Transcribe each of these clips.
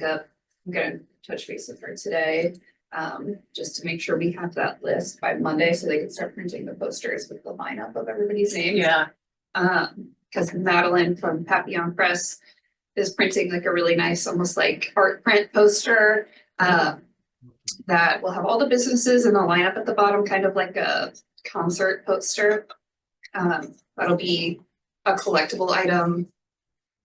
up. I'm gonna touch base with her today, just to make sure we have that list by Monday so they can start printing the posters with the lineup of everybody's names. Yeah. Because Madeline from Papillon Press is printing like a really nice, almost like art print poster. That will have all the businesses and the lineup at the bottom, kind of like a concert poster. That'll be a collectible item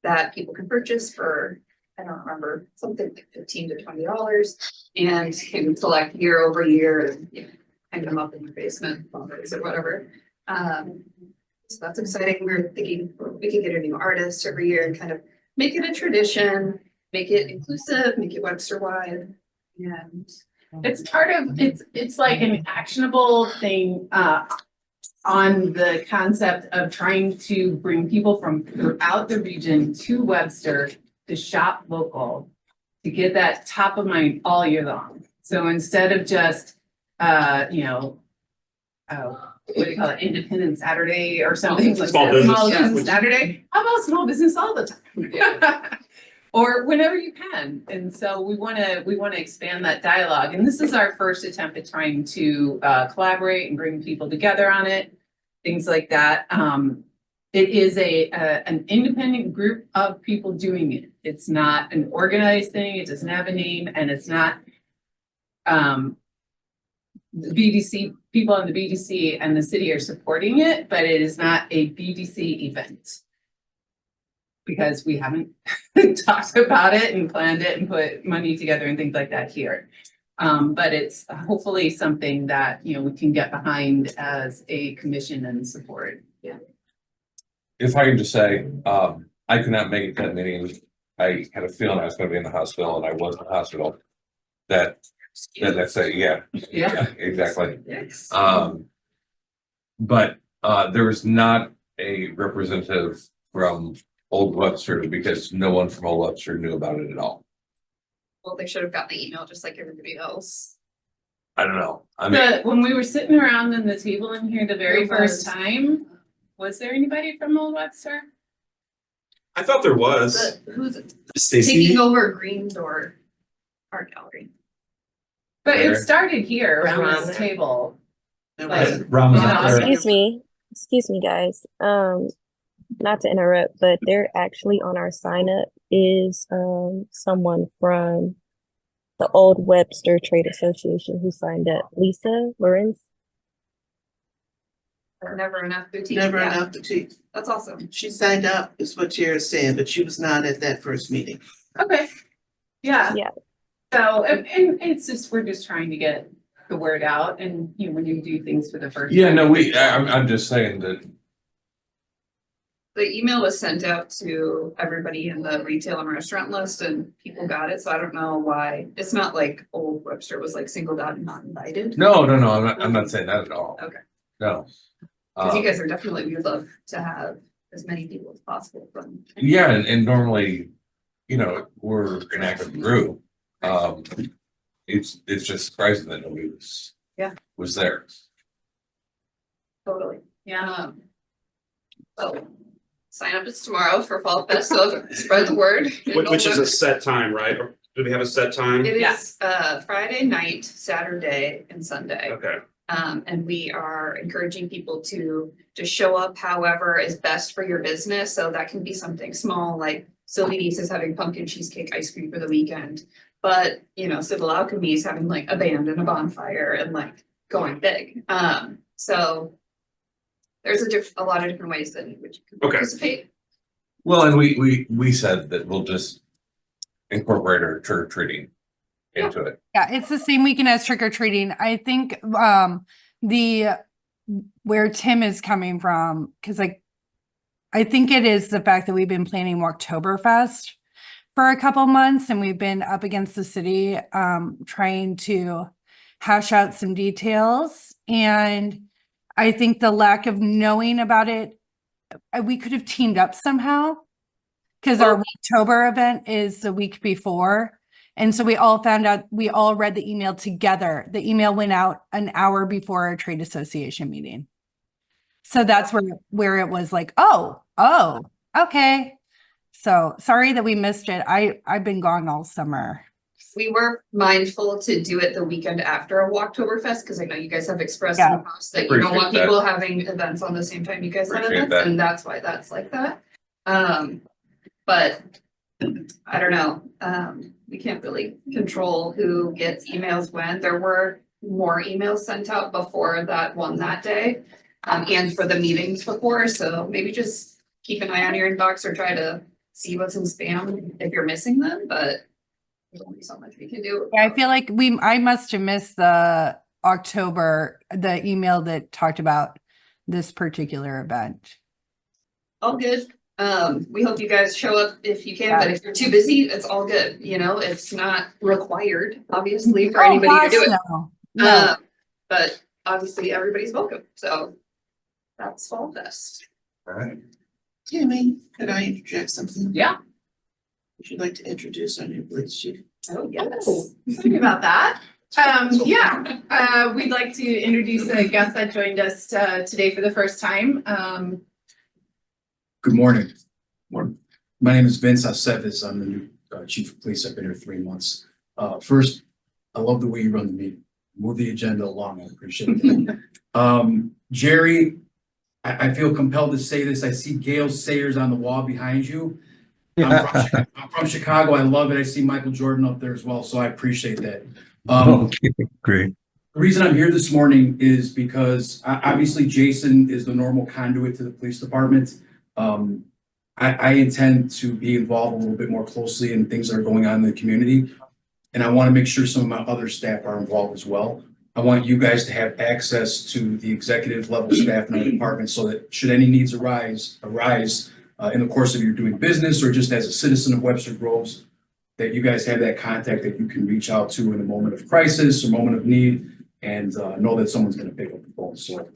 that people can purchase for, I don't remember, something like $15 to $20, and can collect year over year and, you know, hang them up in your basement or whatever. So that's exciting. We're thinking we can get a new artist every year and kind of make it a tradition, make it inclusive, make it Webster wide. And It's part of, it's like an actionable thing, on the concept of trying to bring people from throughout the region to Webster to shop local, to get that top of mind all year long. So instead of just, what do you call it, Independent Saturday or something like Small that. business. Small Yeah. business Saturday. How about small business all the time? Or whenever you can. And so we want to expand that dialogue. And this is our first attempt at trying to collaborate and bring people together on it, things like that. It is an independent group of people doing it. It's not an organized thing. It doesn't have a name, and it's not the BDC, people in the BDC and the city are supporting it, but it is not a BDC event. Because we haven't talked about it and planned it and put money together and things like that here. But it's hopefully something that, you know, we can get behind as a commission and support. Yeah. If I can just say, I could not make it to that meeting. I had a feeling I was gonna be in the hospital, and I was in the hospital. That's it, yeah, exactly. yes. But there was not a representative from Old Webster, because no one from Old Webster knew about it at all. Well, they should have gotten the email just like everybody else. I don't know. I mean, When we were sitting around in the table in here the very There first was. time, was there anybody from Old Webster? I thought there was. But who's Stacy. taking over Green Door Art Gallery? But it Where? started here around Around this there. table. There Like, was Rama's Yeah. up there. Excuse me, guys. Not to interrupt, but they're actually on our sign up is someone from the Old Webster Trade Association who signed up. Lisa Lorenz. Never enough boutique. never Yeah, enough to teach. that's awesome. She signed up, is what Jared's saying, but she was not at that first meeting. Okay. Yeah. Yeah. So, and it's just, we're just trying to get the word out, and you know, when you do things for the first yeah, time. no, I'm just saying that, The email was sent out to everybody in the retail and restaurant list and people got it, so I don't know why. It's not like Old Webster was like singled out and not invited. no, I'm not saying that at all. Okay. No. Cause you guys are definitely, we would love to have as many people as possible from. Yeah, and normally, you know, we're an active group. It's just surprising that nobody was there. Totally. Yeah. So sign up is tomorrow for Fall Fest, so spread the word. Which is a set time, right? Or do we have a set time? It Yeah. is Friday night, Saturday and Sunday. Okay. And we are encouraging people to just show up however is best for your business. So that can be something small, like Sylvie Niece is having pumpkin cheesecake ice cream for the weekend. But, you know, Civil Alchemy is having like a band and a bonfire and like going big. So there's a lot of different ways that in which you can Okay. participate. Well, and we said that we'll just incorporate our trick or treating into it. Yeah, it's the same weekend as trick or treating. I think the where Tim is coming from, because like I think it is the fact that we've been planning Oktoberfest for a couple months and we've been up against the city trying to hash out some details. And I think the lack of knowing about it, we could have teamed up somehow because our October event is the week before. And so we all found out, we all read the email together. The email went out an hour before our trade association meeting. So that's where it was like, oh, okay. So sorry that we missed it. I've been gone all summer. We were mindful to do it the weekend after a Walktoberfest, because I know you guys have expressed in the past that you don't want Appreciate that. people having events on the same time you guys have Appreciate events, that. and that's why that's like that. But I don't know, we can't really control who gets emails when. There were more emails sent out before that one that day, and for the meetings before, so maybe just keep an eye on your inbox or try to see what's in spam if you're missing them, but there's only so much we can do. Yeah, I feel like I must have missed the email that talked about this particular event. All good. We hope you guys show up if you can, but if you're too busy, it's all good. You know, it's not required, obviously, for anybody to do it. Oh, No. But obviously, everybody's welcome. So that's Fall Fest. All right. Tammy, could I interject something? Yeah. Would you like to introduce our new police chief? Oh, yes. Sorry about that. We'd like to introduce a guest that joined us today for the first time. Good morning. My name is Vince Aceves. I'm the new chief of police. I've been here 3 months. First, I love the way you run the meeting. Move the agenda along. I appreciate that. Jerry, I feel compelled to say this. I see Gail Sayers on the wall behind you. I'm from Chicago. I love it. I see Michael Jordan up there as well, so I appreciate that. Great. The reason I'm here this morning is because obviously Jason is the normal conduit to the police department. I intend to be involved a little bit more closely in things that are going on in the community. And I want to make sure some of my other staff are involved as well. I want you guys to have access to the executive level staff in our department so that should any needs arise in the course of your doing business or just as a citizen of Webster Groves, that you guys have that contact that you can reach out to in a moment of crisis or moment of need and know that someone's going to pick up the phone. So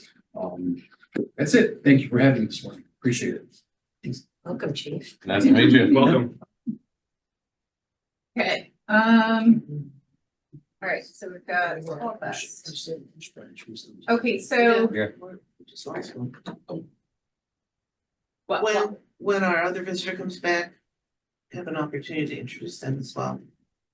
that's it. Thank you for having me this morning. Appreciate it. Thanks. Welcome, Chief. Nice to meet you. Welcome. Okay. All right, so we've got Fall Fest. Okay, so When our other visitor comes back, have an opportunity to introduce them as well.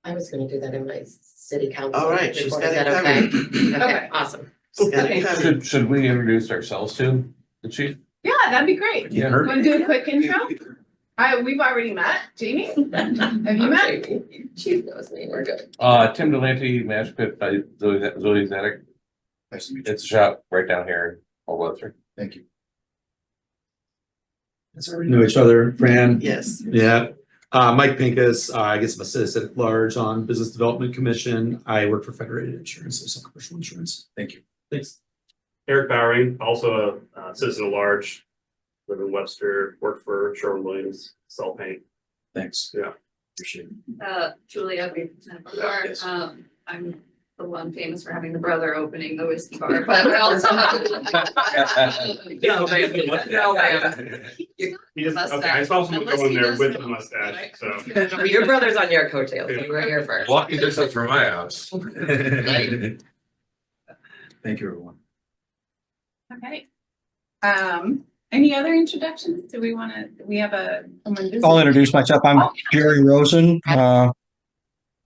I was gonna do that in my city council. All right, she's report. got Is it that okay? covered. Okay, awesome. She's got Okay. it covered. Should we introduce ourselves to the chief? yeah, that'd be great. Yeah. Want to do a quick intro? We've already met. Jamie, have you met? Chief knows me, we're good. Tim Delante, Mash Pit by Zoe Zadig. Nice to meet you. It's a shop right down here in Old Webster. Thank you. Know each other, Fran. Yes. Yeah. Mike Pincus, I guess I'm a citizen at large on Business Development Commission. I work for Federated Insurance, so some commercial insurance. Thank you. Thanks. Eric Bowering, also a citizen at large, live in Webster, worked for Sherwin-Williams, sell paint. Thanks. Yeah. Appreciate it. Julia, we've met before. Yes. I'm the one famous for having the brother opening the whiskey bar, but I also have. He just, okay, I saw someone go in there with a mustache, so. Your brother's on your coattails, you were here first. Walking distance from my house. Thank you, everyone. Okay. Any other introductions? Do we want to, we have someone I'll visit? introduce myself. I'm Jerry Rosen,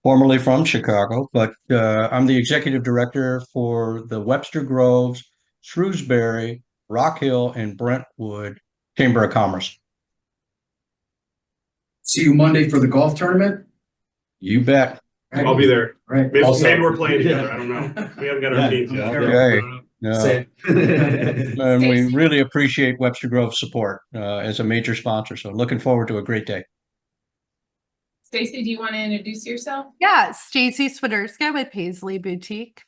formerly from Chicago, but I'm the executive director for the Webster Groves, Shrewsbury, Rock Hill, and Brentwood Chamber of Commerce. See you Monday for the golf tournament. You bet. I'll be there. All right. Maybe, Also- maybe we're playing together. I don't know. We haven't got our teams yet. Okay. Same. And we really appreciate Webster Grove's support as a major sponsor. So looking forward to a great day. Stacy, do you want to introduce yourself? Yeah, Stacy Swiderska with Paisley Boutique.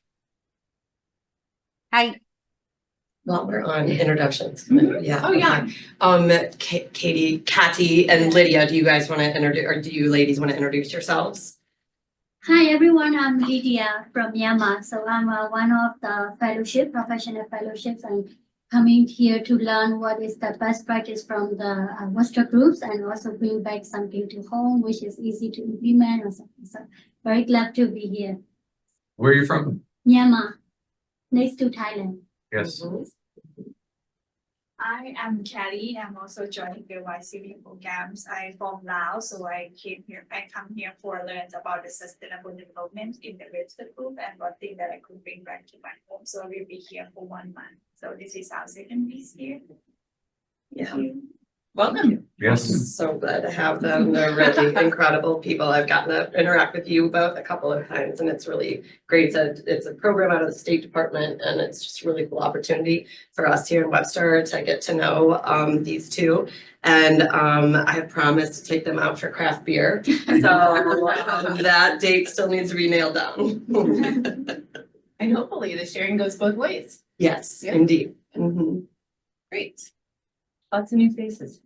Hi. Well, we're on introductions. Yeah. Oh, yeah. Okay. Katie, and Lydia, do you guys want to introduce, or do you ladies want to introduce yourselves? Hi everyone, I'm Lydia from Myanmar. So I'm one of the professional fellowships, and coming here to learn what is the best practice from the Webster groups and also bring back something to home, which is easy to implement or something. So very glad to be here. Where are you from? Myanmar, next to Thailand. Yes. I am Kelly. I'm also joining the YCB programs. I'm from Laos, so I come here for learn about the sustainable development in the Webster group and what thing that I could bring back to my home. So I will be here for 1 month. So this is our second piece here. Thank you. Welcome. Yes. So glad to have them. They're really incredible people. I've gotten to interact with you both a couple of times and it's really great. It's a program out of the State Department and it's just a really cool opportunity for us here in Webster to get to know these two. And I have promised to take them out for craft beer. So that date still needs to be nailed down. And hopefully the sharing goes both ways. Yes, Yeah. indeed. Mhm. Great. Lots of new faces.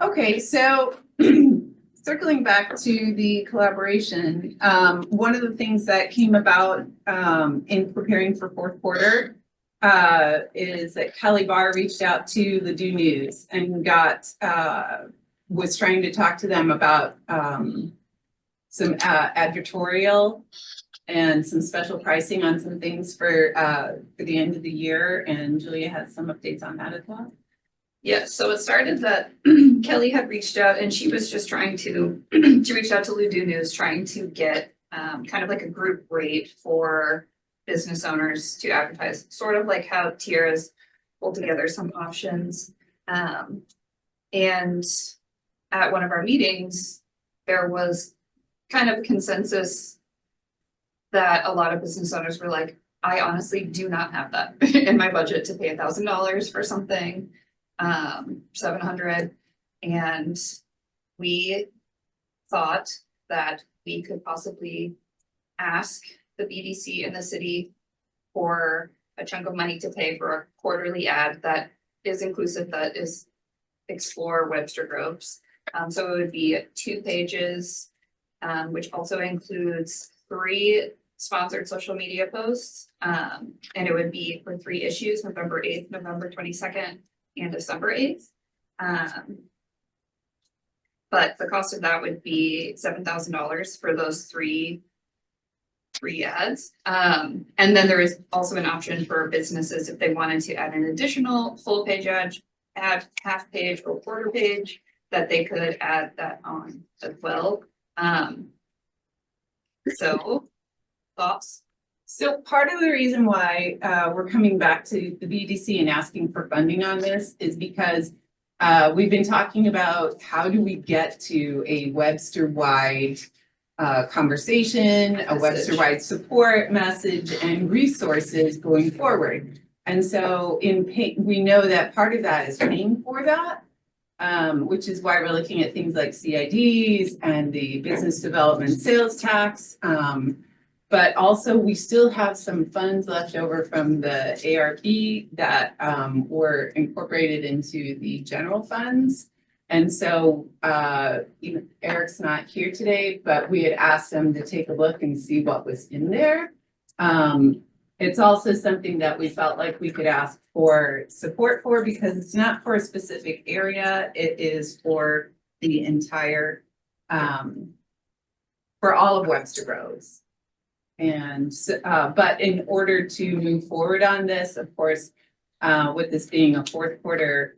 Okay, so circling back to the collaboration, one of the things that came about in preparing for fourth quarter is that Kelly Barr reached out to the Do News and was trying to talk to them about some advertorial and some special pricing on some things for the end of the year. And Julia has some updates on that as well. Yeah, so it started that Kelly had reached out and she was just trying to reach out to Ludo News, trying to get kind of like a group rate for business owners to advertise, sort of like how Tiara's pulled together some options. And at one of our meetings, there was kind of a consensus that a lot of business owners were like, I honestly do not have that in my budget to pay $1,000 for something. 700, and we thought that we could possibly ask the BDC in the city for a chunk of money to pay for a quarterly ad that is inclusive, that is Explore Webster Groves. So it would be 2 pages, which also includes 3 sponsored social media posts, and it would be for 3 issues, November 8th, November 22nd, and December 8th. But the cost of that would be $7,000 for those 3 ads. And then there is also an option for businesses if they wanted to add an additional full page ad, half page or quarter page, that they could add that on as well. So thoughts? So part of the reason why we're coming back to the BDC and asking for funding on this is because we've been talking about how do we get to a Webster-wide conversation, a Webster-wide support message and resources going forward. And so we know that part of that is paying for that, which is why we're looking at things like CIDs and the business development sales tax. But also we still have some funds left over from the ARP that were incorporated into the general funds. And so Eric's not here today, but we had asked him to take a look and see what was in there. It's also something that we felt like we could ask for support for because it's not for a specific area. It is for the entire, for all of Webster Groves. And but in order to move forward on this, of course, with this being a fourth quarter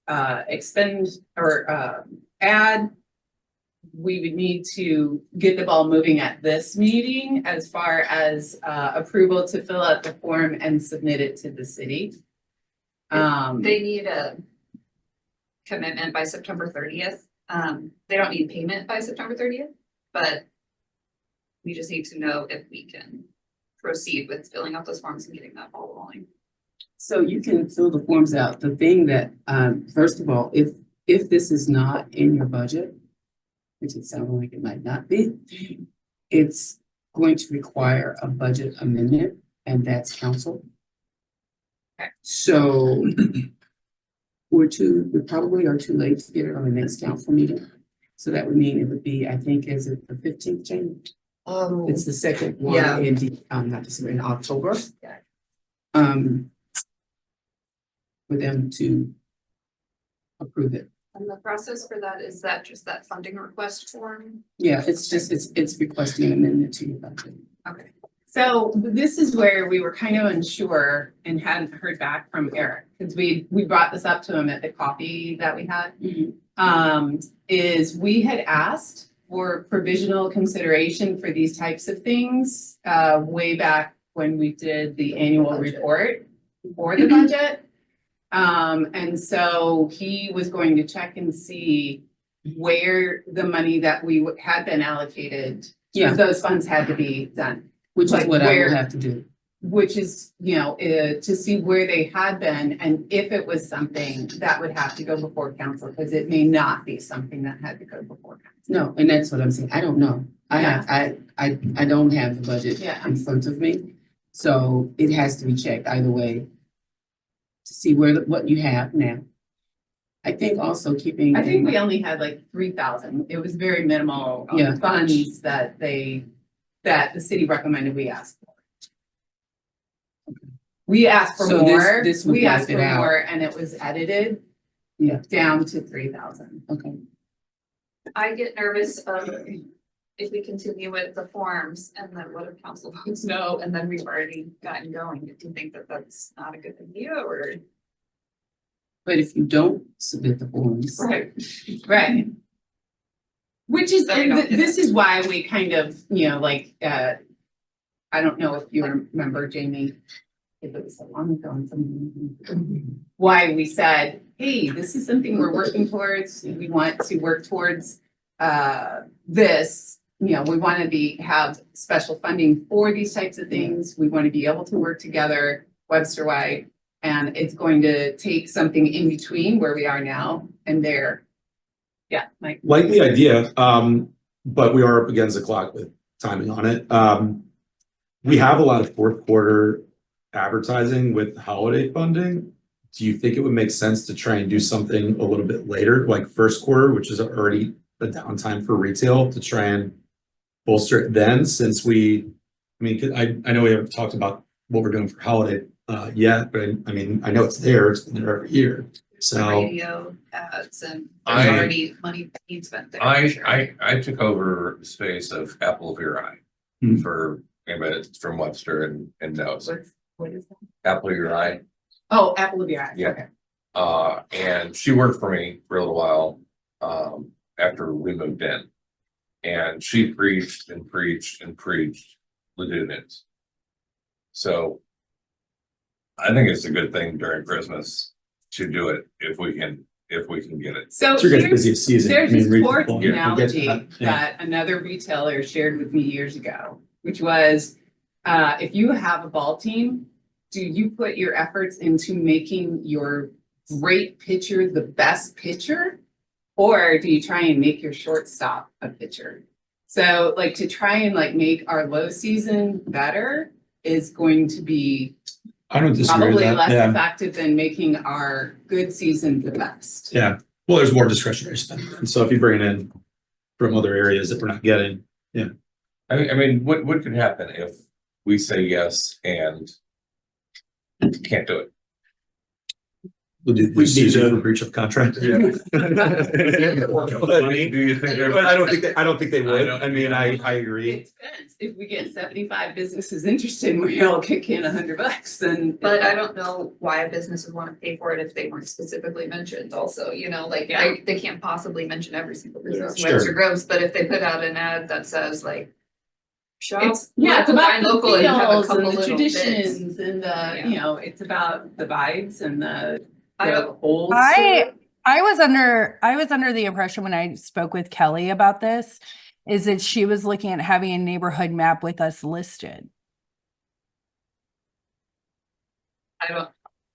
ad, we would need to get the ball moving at this meeting as far as approval to fill out the form and submit it to the city. They need a commitment by September 30th. They don't need payment by September 30th, but we just need to know if we can proceed with filling out those forms and getting that ball rolling. So you can fill the forms out. The thing that, first of all, if this is not in your budget, which it sounds like it might not be, it's going to require a budget amendment, and that's council. Okay. So we probably are too late to get it on the next council meeting. So that would mean it would be, I think, is it the 15th, Jane? It's the second one in not December, in October. Yeah. For them to approve it. And the process for that, is that just that funding request form? Yeah, it's just, it's requesting an amendment to your budget. Okay. So this is where we were kind of unsure and hadn't heard back from Eric. because we brought this up to him at the coffee that we had. Mhm. Is we had asked for provisional consideration for these types of things, way back when we did the annual report for the budget. And so he was going to check and see where the money that we had been allocated, Yeah. those funds had to be done. Which is Like what I where- will have to do. Which is, to see where they had been and if it was something that would have to go before council, because it may not be something that had to go before council. No, and that's what I'm saying. I don't know. I don't have the budget Yeah. in front of me. So it has to be checked either way to see what you have now. I think also keeping. I think we only had like 3,000. It was very minimal Yeah. funds that the city recommended we ask for. We asked for So more, this would we asked wipe for it out. more and it was edited. Yeah. Down to 3,000. Okay. I get nervous of if we continue with the forms and then what if council votes no, and then we've already gotten going. Do you think that that's not a good idea or? But if you don't submit the forms. Right. Right. Which is, So we and don't get this is why we kind of, I don't know if you remember, Jamie, if it was so long ago and something, why we said, hey, this is something we're working towards. We want to work towards this. We want to have special funding for these types of things. We want to be able to work together Webster-wide. And it's going to take something in between where we are now and there. Yeah, Mike. Like the idea, but we are up against the clock with timing on it. We have a lot of fourth quarter advertising with holiday funding. Do you think it would make sense to try and do something a little bit later, like first quarter, which is already a downtime for retail, to try and bolster it then, since I know we haven't talked about what we're doing for holiday yet, but I know it's there, it's been there every year. So Radio ads and there's already money being spent there. for sure. I took over the space of Apple Veri for anybody that's from Webster and knows. What is that? Apple Veri. Oh, Apple of your eyes. Yeah. Okay. And she worked for me for a little while, after we moved in. And she preached and preached and preached Ladue. So I think it's a good thing during Christmas to do it if we can get it. So it's your guys' here's- busiest season. There's I mean, this retail, sports yeah, I get analogy that, yeah. that another retailer shared with me years ago, which was, if you have a ball team, do you put your efforts into making your great pitcher the best pitcher? Or do you try and make your shortstop a pitcher? So like to try and make our low season better is going to be I don't disagree with probably that. less Yeah. effective than making our good season the best. Yeah, well, there's more discretionary spending, and so if you bring it in from other areas that we're not getting, I mean, what could happen if we say yes and can't do it? we need to breach of contract. Do you think But I don't think they would. don't- I mean, I agree. It depends. If we get 75 businesses interested and we all kick in $100, then. But I don't know why a business would want to pay for it if they weren't specifically mentioned also, Yeah. they can't possibly mention every single business, Sure. Webster Groves, but if they put out an ad that says shop. It's local, about buy the local and have a feels couple and the little bits. traditions and Yeah. it's about the vibes and the I the don't- old. I was under the impression when I spoke with Kelly about this, is that she was looking at having a neighborhood map with us listed.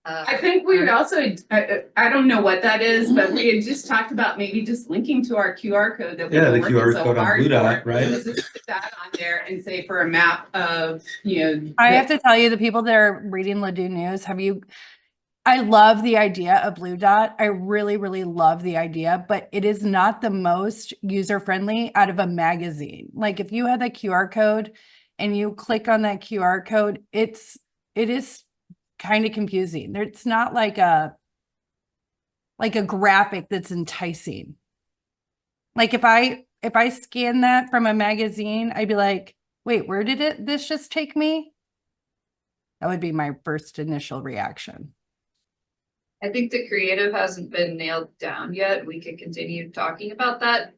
I think we would also, I don't know what that is, but we had just talked about maybe just linking to our QR code that we Yeah, were the working QR so code on hard Blue Dot, for. right? Just put that on there and say for a map of, I have to tell you, the people that are reading Ladue News, I love the idea of Blue Dot. I really, really love the idea, but it is not the most user-friendly out of a magazine. Like if you had the QR code and you click on that QR code, it is kind of confusing. It's not like a graphic that's enticing. Like if I scan that from a magazine, I'd be like, wait, where did this just take me? That would be my first initial reaction. I think the creative hasn't been nailed down yet. We could continue talking about that.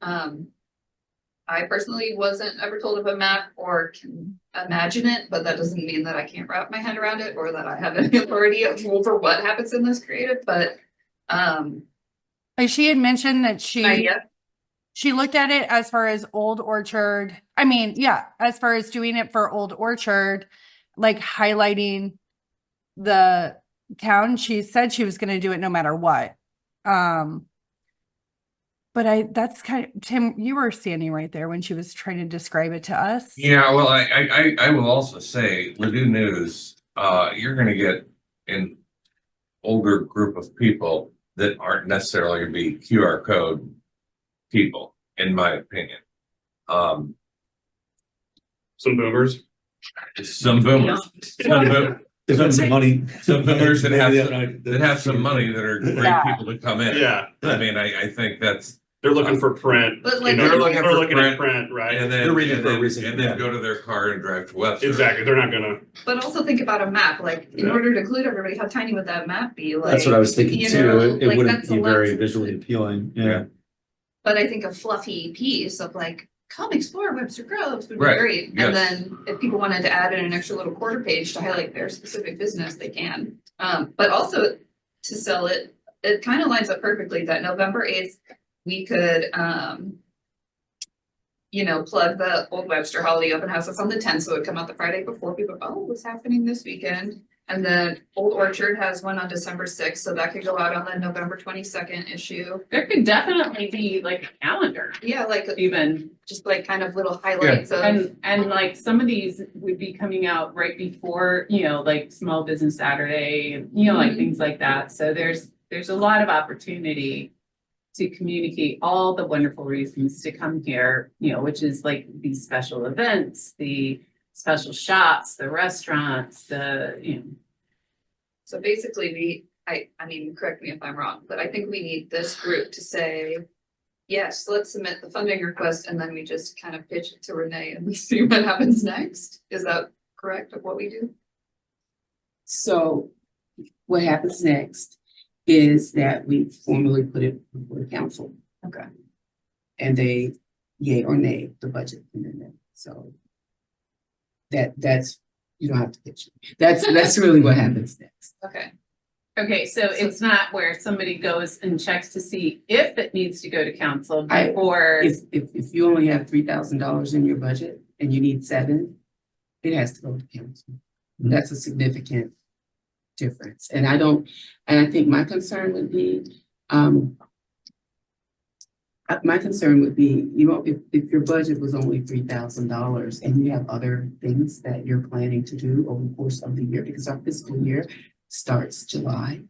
I personally wasn't ever told of a map or can imagine it, but that doesn't mean that I can't wrap my head around it or that I have any authority over what happens in this creative, but Like she had mentioned that idea. she looked at it as far as Old Orchard. I mean, yeah, as far as doing it for Old Orchard, like highlighting the town. She said she was going to do it no matter what. But that's kind of, Tim, you were standing right there when she was trying to describe it to us. Yeah, well, I will also say, Ladue News, you're gonna get an older group of people that aren't necessarily gonna be QR code people, in my opinion. Some boomers. Some boomers. They've got some money. Some boomers that Maybe have some money that are great Yeah. people to come in. Yeah, I mean, I think that's, they're looking for print. But you like- know, They're looking for at print, print, right? and then, They're reading and for a then, reason, and then yeah. go to their car and drive to Webster. Exactly, they're not gonna, But also think about a map, like in Yeah. order to include everybody, how tiny would that map be? Like, That's what I was thinking you too. know, It like, wouldn't that's a be lot very to- visually appealing, yeah. But I think a fluffy piece of like, come explore Webster Groves would be Right, great. yes. And then if people wanted to add in an extra little quarter page to highlight their specific business, they can. But also to sell it, it kind of lines up perfectly that November 8th, we could, you know, plug the Old Webster Holiday Open House. It's on the 10th, so it would come out the Friday before. People, oh, what's happening this weekend? And then Old Orchard has one on December 6th, so that could go out on the November 22nd issue. There could definitely be like a calendar, Yeah, like even. just like kind of little highlights of. And like some of these would be coming out right before, you know, like Small Business Saturday, and you know, like Mhm. things like that. So there's a lot of opportunity to communicate all the wonderful reasons to come here, you know, which is like these special events, the special shops, the restaurants, you know. So basically, I mean, correct me if I'm wrong, but I think we need this group to say, yes, let's submit the funding request, and then we just kind of pitch it to Renee and we see what happens next. Is that correct of what we do? So what happens next is that we formally put it before the council. Okay. And they yay or nay the budget amendment. So that's, you don't have to pitch it. That's really what happens next. Okay. Okay, so it's not where somebody goes and checks to see if it needs to go to council I- before. If you only have $3,000 in your budget and you need 7, it has to go to council. Mhm. That's a significant difference. And I think my concern would be, my concern would be, you know, if your budget was only $3,000 and you have other things that you're planning to do over the course of the year, because our fiscal year starts July,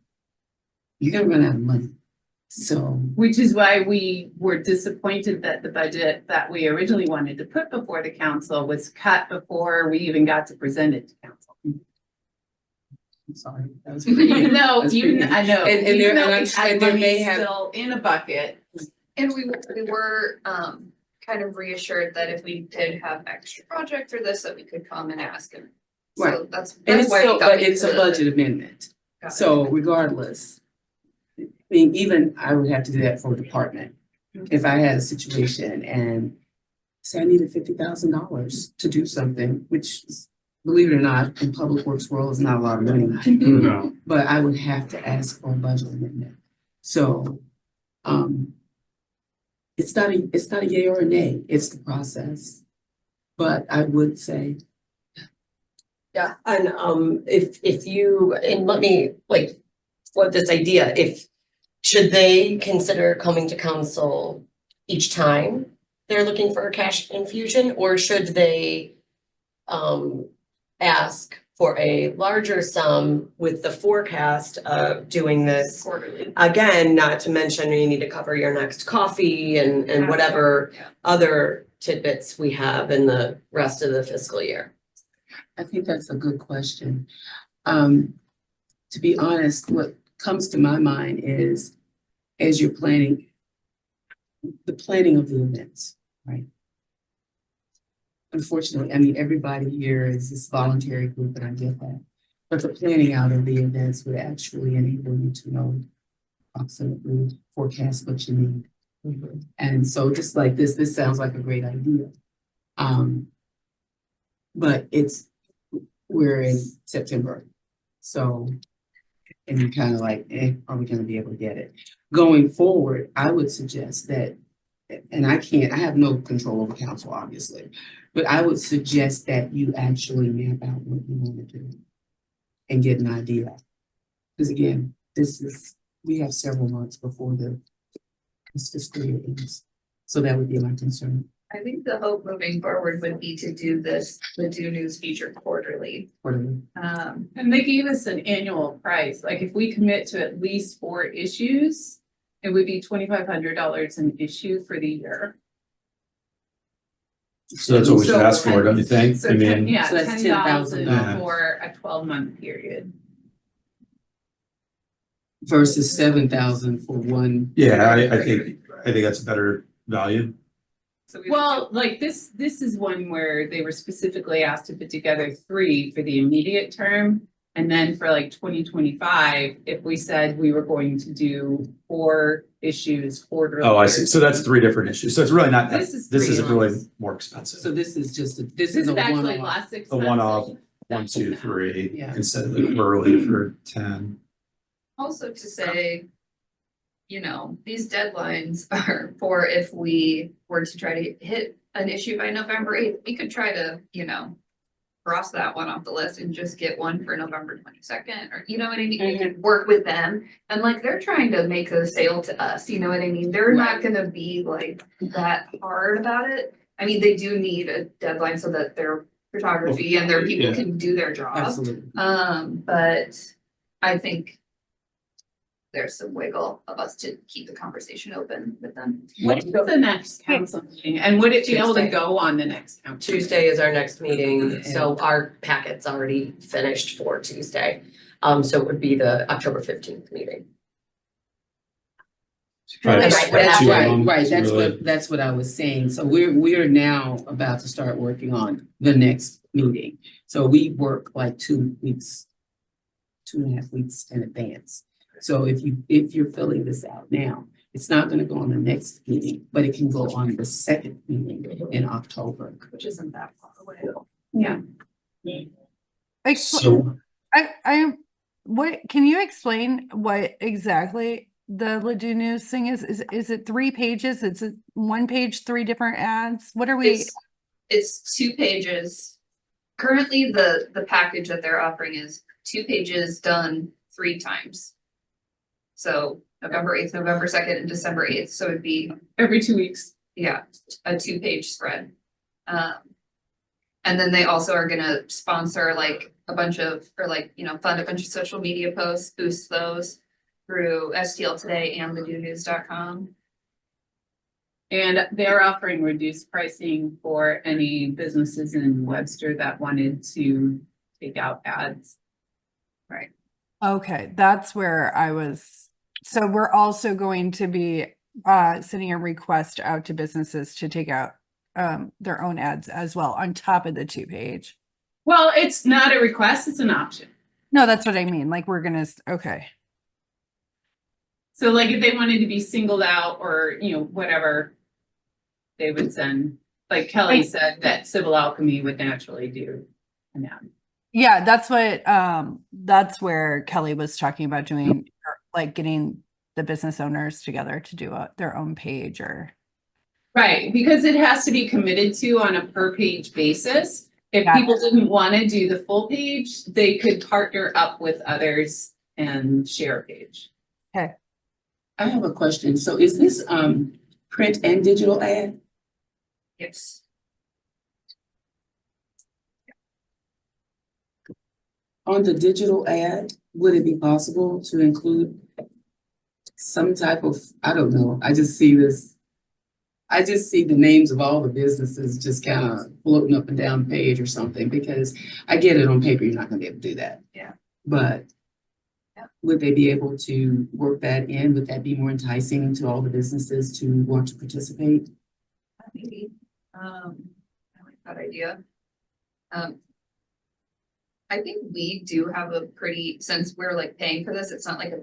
you're gonna run out of money. So, Which is why we were disappointed that the budget that we originally wanted to put before the council was cut before we even got to present it to council. I'm sorry. That was pretty- No, that's even, pretty- I know, And even there, though and we had and there money may have, still in a bucket. And we were kind of reassured that if we did have extra projects or this, that we could come and ask him. So Right. that's and it's why we still, got but it's a into- budget amendment. got So it. regardless, I mean, even I would have to do that for a department. If I had a situation and say I needed $50,000 to do something, which is, believe it or not, in public works world is not a lot of money. no, But I would have to ask for a budget amendment. So, it's not a yay or a nay, it's the process. But I would say, Yeah, and if you, and let me like float this idea, should they consider coming to council each time they're looking for a cash infusion, or should they ask for a larger sum with the forecast of doing this Quarterly. again, not to mention you need to cover your next coffee and whatever Yeah. other tidbits we have in the rest of the fiscal year? I think that's a good question. To be honest, what comes to my mind is, as you're planning, the planning of the events, right? Unfortunately, I mean, everybody here is this voluntary group, and I get that. But the planning out of the events would actually enable you to know approximately forecast what you need. And so just like this sounds like a great idea. But we're in September. So, and you're kind of like, are we gonna be able to get it? Going forward, I would suggest that, and I have no control over council, obviously, but I would suggest that you actually map out what you want to do and get an idea. Because again, we have several months before this fiscal year ends. So that would be my concern. I think the hope moving forward would be to do the Do News feature quarterly. And they gave us an annual price, like if we commit to at least 4 issues, it would be $2,500 an issue for the year. So that's what we should ask for, don't you think? So I mean, yeah, So that's $10,000 $10,000. for a 12-month period. Versus 7,000 for one. yeah, I think that's a better value. Well, like this is one where they were specifically asked to put together 3 for the immediate term. And then for like 2025, if we said we were going to do 4 issues quarterly. Oh, I see. So that's 3 different issues. So it's really not, This is this 3 isn't really months. more expensive. So this is just, this This is is a actually one-off. less expensive. A one-off, 1, 2, 3, Yeah. instead of the quarterly for 10. Also to say, you know, these deadlines are for if we were to try to hit an issue by November 8th, we could try to, you know, cross that one off the list and just get one for November 22nd, or you know what I mean? We could work with them, and like they're trying to make a sale to us, you know what I mean? They're not gonna be like that hard about it. I mean, they do need a deadline so that their photography and their people Yeah. can do their job. Absolutely. But I think there's some wiggle of us to keep the conversation open with them. What's the next council meeting? And would it be able to Tuesday. go on the next council? Tuesday is our next meeting, so our packet's already finished for Tuesday. So it would be the October 15th meeting. Try to Right, spread that's 2 of Right, them. right, It's really- that's what I was saying. So we're now about to start working on the next meeting. So we work like 2 weeks, 2.5 weeks in advance. So if you're filling this out now, it's not gonna go on the next meeting, but it can go on the second meeting in October. Which isn't that far away. Yeah. So, What, can you explain what exactly the Ladue News thing is? Is it 3 pages? It's a 1 page, 3 different ads? What are we? It's 2 pages. Currently, the package that they're offering is 2 pages done 3 times. So November 8th, November 2nd, and December 8th, so it'd be, Every 2 weeks. yeah, a 2-page spread. And then they also are gonna sponsor like a bunch of, or like, you know, fund a bunch of social media posts, boost those through STL Today and LadueNews.com. And they're offering reduced pricing for any businesses in Webster that wanted to take out ads. Right. Okay, that's where I was. So we're also going to be sending a request out to businesses to take out their own ads as well on top of the 2-page. Well, it's not a request, it's an option. No, that's what I mean. Like we're gonna, okay. So like if they wanted to be singled out or, you know, whatever, they would send, like Kelly said, that Civil Alchemy would naturally do an ad. Yeah, that's where Kelly was talking about doing, like getting the business owners together to do their own page or. Right, because it has to be committed to on a per page basis. If Got it. people didn't want to do the full page, they could partner up with others and share a page. Okay. I have a question. So is this print and digital ad? Yes. On the digital ad, would it be possible to include some type of, I don't know, I just see the names of all the businesses just kind of floating up and down the page or something, because I get it on paper, you're not gonna be able to do that. Yeah. But would they be able to work that in? Would that be more enticing to all the businesses to want to participate? Maybe, I like that idea. I think we do have a pretty, since we're like paying for this, it's not like a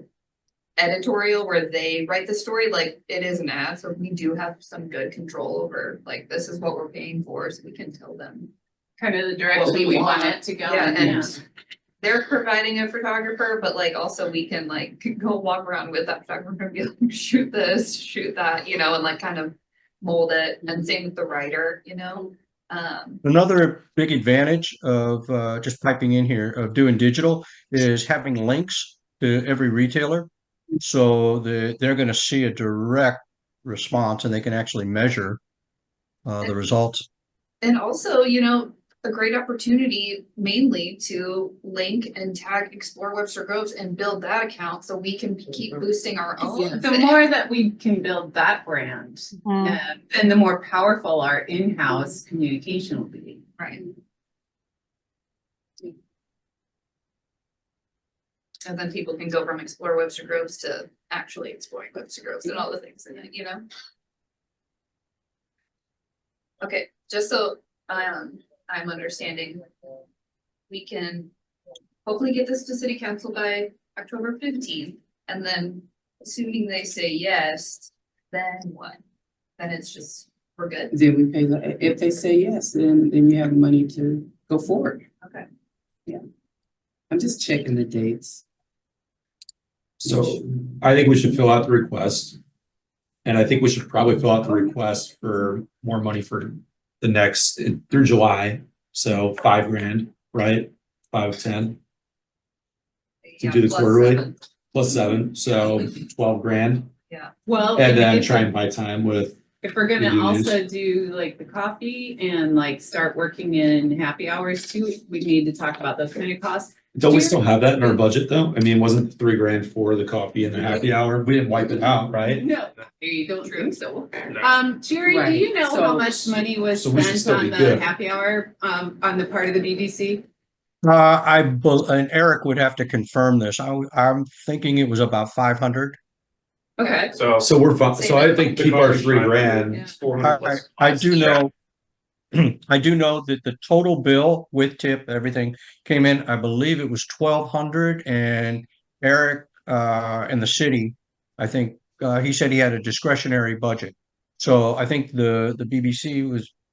editorial where they write the story, like it is an ad, so we do have some good control over, like, this is what we're paying for, so we can tell them. Kind of the direction we we want want. it to go. Yeah, in, and they're providing a photographer, but like also we can like go walk around with that photographer and be like, shoot this, shoot that, you know, and like kind of mold it, and same with the writer, you know? Another big advantage of just piping in here of doing digital is having links to every retailer. So they're going to see a direct response and they can actually measure the results. And also, you know, a great opportunity mainly to link and tag Explore Webster Groves and build that account so we can keep boosting our own. The more that we can build that brand, and the more powerful our in-house communication will be. Right. And then people can go from Explore Webster Groves to actually exploring Webster Groves and all the things in it, you know? Okay, just so I'm understanding, we can hopefully get this to city council by October 15th, and then assuming they say yes, then what? Then it's just, we're good. Then we pay the, if they say yes, then you have money to go forward. Okay. Yeah. I'm just checking the dates. So I think we should fill out the request. And I think we should probably fill out the request for more money for the next through July. So $5,000, right? 5 of 10 to Yeah, do the plus quarterly 7. plus 7. So 12 grand. Yeah. Well, And then if- try and buy time with. If we're gonna Reviews. also do like the coffee and like start working in happy hours too, we need to talk about those kind of costs. Don't we still have that in our budget though? I mean, wasn't it $3,000 for the coffee and the happy hour? We didn't wipe it out, right? No, you don't think so. No. Jerry, do Right, you know how so- much money was So we should spent still on be the good. happy hour, on the part of the BBC? And Eric would have to confirm this. I'm thinking it was about 500. Okay. So we're fine. So I think keep our $3,000. It's 400 plus. I do know, I do know that the total bill with tip, everything came in, I believe it was 1,200, and Eric in the city, I think he said he had a discretionary budget. So I think the BBC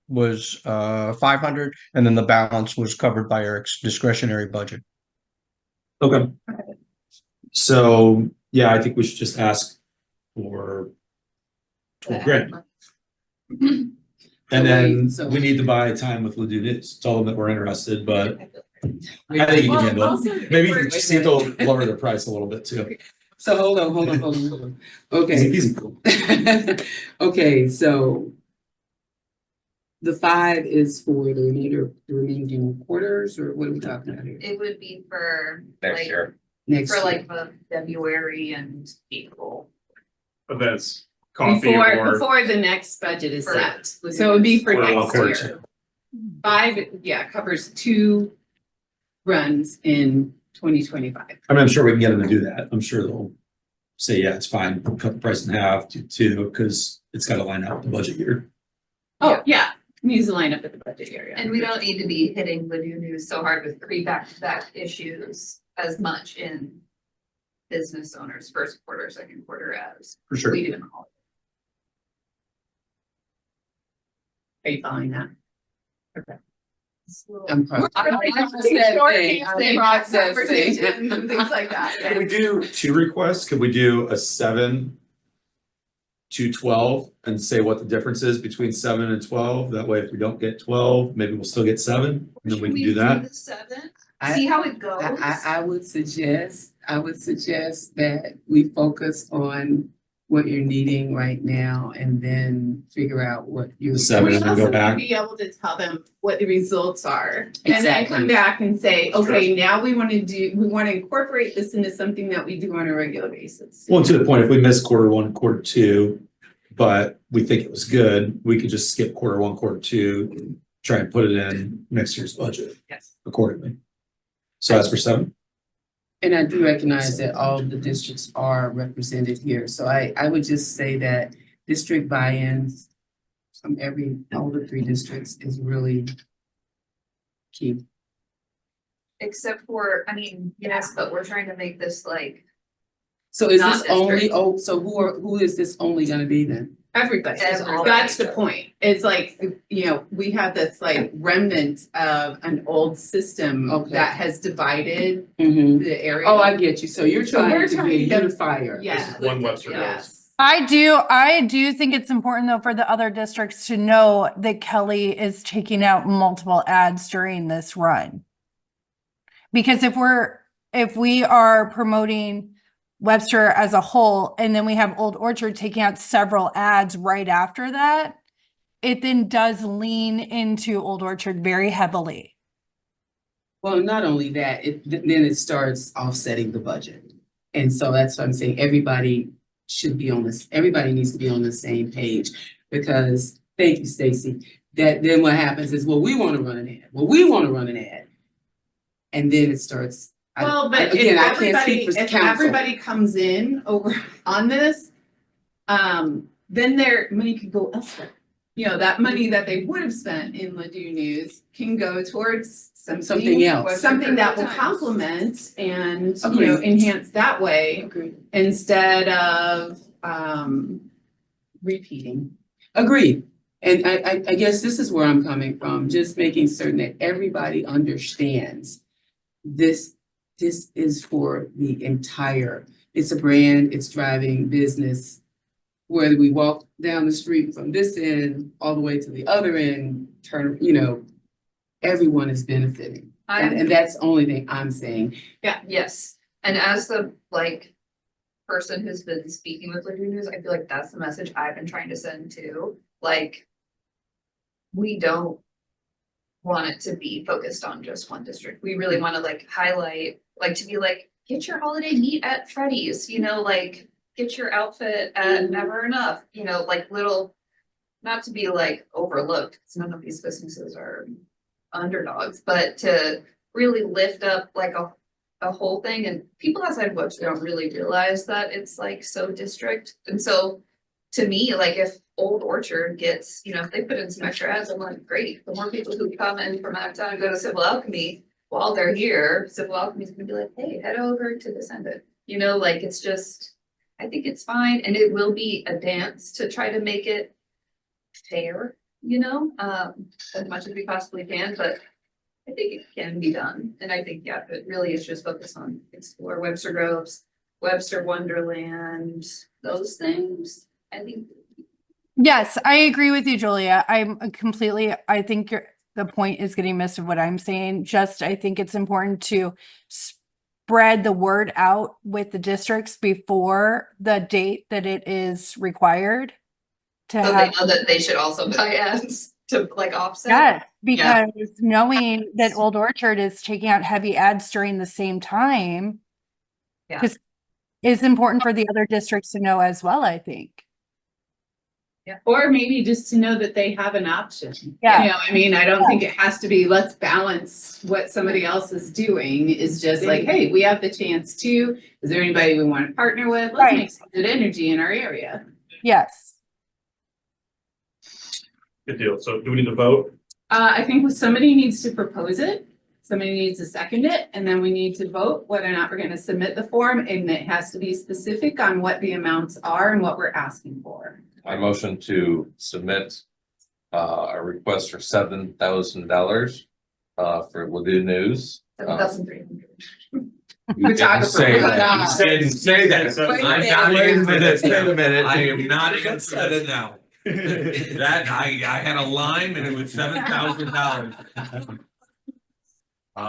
was 500, and then the balance was covered by Eric's discretionary budget. Okay. So, yeah, I think we should just ask for 12 grand. And then So- we need to buy time with Ladue News, tell them that we're interested, but I think you can handle also, it. Maybe if we're- see if they'll lower the price a little bit too. So hold on. Okay. Easy. Okay, so the 5 is for the remaining quarters, or what are we talking about here? It would be for Next like, year. Next for year. like the February and April. Events, coffee Before the next budget is For- set, so it would be for Quarter one, next quarter year. 5, yeah, covers 2 runs in 2025. I mean, I'm sure we can get them to do that. I'm sure they'll say, yeah, it's fine, we'll cut the price in half to 2, because it's got to line up with the budget year. Oh, yeah, needs to line up at the budget area. And we don't need to be hitting the new news so hard with 3 back-to-back issues as much in business owners' first quarter, second quarter as For sure. we do in all. Are you following that? I'm Things like that. Can we do 2 requests? Could we do a 7 to 12 and say what the difference is between 7 and 12? That way, if we don't get 12, maybe we'll still get 7, and then we can do that. The 7, I- see how it goes. I would suggest that we focus on what you're needing right now and then figure out what you're. The 7 We and then also go want back. to be able to tell them what the results are. And then Exactly. come back and say, okay, now we want to incorporate this into something that we do on a regular basis. Well, to the point, if we miss quarter 1, quarter 2, but we think it was good, we could just skip quarter 1, quarter 2, and try and put it in next year's budget Yes. accordingly. So that's for 7. And I do recognize that all of the districts are represented here, so I would just say that district buy-ins from all the 3 districts is really key. except for, I mean, yes, but we're trying to make this like, So is Not this only, district. oh, so who is this only gonna be then? Everybody, Everybody. that's the point. It's like, you know, we have this like remnant of an old system Okay. that has divided Mm-hmm. the area. Oh, I get you. So you're So we're trying to be a trying to- unifier. This Yes, is one Webster Groves. yes. I do think it's important though for the other districts to know that Kelly is taking out multiple ads during this run. Because if we are promoting Webster as a whole, and then we have Old Orchard taking out several ads right after that, it then does lean into Old Orchard very heavily. Well, not only that, then it starts offsetting the budget. And so that's what I'm saying, everybody should be on this, everybody needs to be on the same page. Because, thank you, Stacy, that then what happens is, well, we want to run an ad, well, we want to run an ad. And then it starts. Well, but Again, if I can't speak for council. everybody comes in over on this, then their money could go elsewhere. You know, that money that they would have spent in Ladue News can go towards Something else. Something that will complement and, you Agreed. know, enhance that way Agreed. instead of, repeating. Agreed. And I guess this is where I'm coming from, just making certain that everybody understands this is for the entire, it's a brand, it's driving business. Whether we walk down the street from this end all the way to the other end, turn, you know, everyone is benefiting. And that's the only thing I'm saying. yes. And as the like person who's been speaking with Ladue News, I feel like that's the message I've been trying to send too. Like, we don't want it to be focused on just one district. We really want to like highlight, like to be like, get your holiday meat at Freddy's, you know, like get your outfit at Never Enough, you know, like little, not to be like overlooked, because none of these businesses are underdogs, but to really lift up like a whole thing. And people outside of Webster don't really realize that it's like so district. And so to me, like if Old Orchard gets, you know, if they put in some extra ads, I'm like, great. The more people who come in from out of town and go to Civil Alchemy, while they're here, Civil Alchemy is gonna be like, hey, head over to this end. You know, like it's just, I think it's fine. And it will be a dance to try to make it fair, you know, as much as we possibly can, but I think it can be done. And I think, yeah, it really is just focused on explore Webster Groves, Webster Wonderland, those things. I think. Yes, I agree with you, Julia. I think the point is getting missed of what I'm saying. Just, I think it's important to spread the word out with the districts before the date that it is required. To So have, they know that they should also buy ads to like offset. yes, because knowing that Old Orchard is taking out heavy ads during the same time. Yeah. Because it's important for the other districts to know as well, I think. Or maybe just to know that they have an option. Yeah. You know, I mean, I don't think it has to be, let's balance what somebody else is doing. Is just like, hey, we have the chance to, is there anybody we want to partner with? Let's Right. make some good energy in our area. Yes. Good deal. So do we need to vote? I think somebody needs to propose it, somebody needs to second it, and then we need to vote whether or not we're gonna submit the form, and it has to be specific on what the amounts are and what we're asking for. I motion to submit a request for $7,000 for Ladue News. 7,300. You didn't say that. You didn't say that. Wait I'm a not minute. even gonna say Wait a minute. I am not even said it now. That, I had a line and it was $7,000.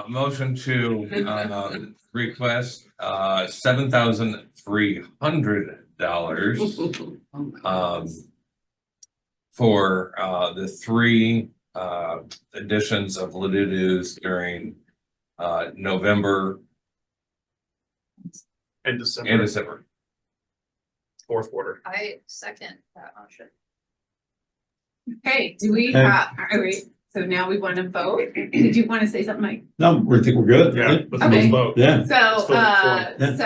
Motion to request $7,300 for the 3 editions of Ladue News during November And and December, December. fourth quarter. I second that motion. Okay, do we Okay. have, all right, so now we want to vote. Did you want to say something, Mike? No, I think we're good. Yeah, let's Okay. vote. Yeah. So, Let's